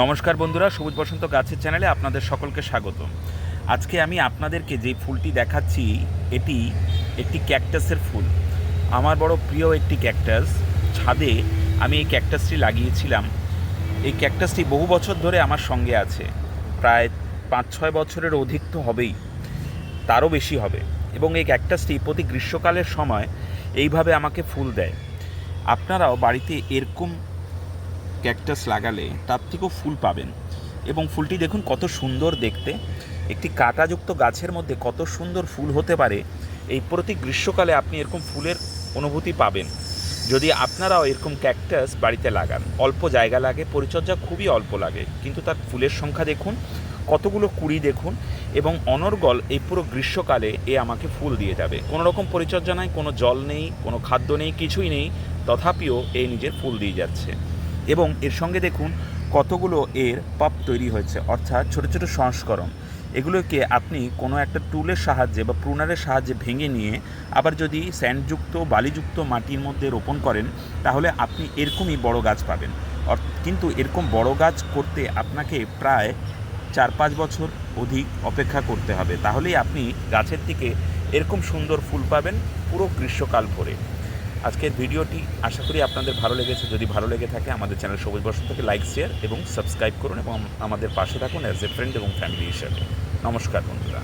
নমস্কার বন্ধুরা, সবুজ বসন্ত গাছের চ্যানেলে আপনাদের সকলকে স্বাগত। আজকে আমি আপনাদেরকে যে ফুলটি দেখাচ্ছি এটি একটি ক্যাকটাসের ফুল। আমার বড় প্রিয় একটি ক্যাকটাস। ছাদে আমি এই ক্যাকটাসটি লাগিয়েছিলাম। এই ক্যাকটাসটি বহু বছর ধরে আমার সঙ্গে আছে, প্রায় 5-6 বছরের অধিক তো হবেই, তারও বেশি হবে। এবং এই ক্যাকটাসটি প্রতি গ্রীষ্মকালের সময় এইভাবে আমাকে ফুল দেয়। আপনারাও বাড়িতে এরকম ক্যাকটাস লাগালে তার থেকেও ফুল পাবেন। এবং ফুলটি দেখুন কত সুন্দর দেখতে। একটি কাঁটাযুক্ত গাছের মধ্যে কত সুন্দর ফুল হতে পারে, এই প্রতি গ্রীষ্মকালে আপনি এরকম ফুলের অনুভূতি পাবেন যদি আপনারাও এরকম ক্যাকটাস বাড়িতে লাগান। অল্প জায়গা লাগে, পরিচর্যা খুবই অল্প লাগে, কিন্তু তার ফুলের সংখ্যা দেখুন, কতগুলো কুড়ি দেখুন, এবং অনর্গল এই পুরো গ্রীষ্মকালে এ আমাকে ফুল দিয়ে যাবে। কোনো রকম পরিচর্যা নাই, কোনো জল নেই, কোনো খাদ্য নেই, কিছুই নেই, তথাপিও এ নিজের ফুল দিয়ে যাচ্ছে। এবং এর সঙ্গে দেখুন কতগুলো এর পাপ তৈরি হয়েছে, অর্থাৎ ছোট ছোট সংস্করণ। এগুলোকে আপনি কোনো একটা টুলের সাহায্যে বা প্রুনারের সাহায্যে ভেঙে নিয়ে আবার যদি স্যান্ডযুক্ত বালিযুক্ত মাটির মধ্যে রোপণ করেন, তাহলে আপনি এরকমই বড় গাছ পাবেন। কিন্তু এরকম বড় গাছ করতে আপনাকে প্রায় 4-5 বছর অধিক অপেক্ষা করতে হবে, তাহলেই আপনি গাছের থেকে এরকম সুন্দর ফুল পাবেন পুরো গ্রীষ্মকাল ভরে। আজকের ভিডিওটি আশা করি আপনাদের ভালো লেগেছে। যদি ভালো লেগে থাকে আমাদের চ্যানেল সবুজ বসন্তকে লাইক, শেয়ার এবং সাবস্ক্রাইব করুন, এবং আমাদের পাশে থাকুন অ্যাজ এ ফ্রেন্ড এবং ফ্যামিলি হিসাবে। নমস্কার বন্ধুরা।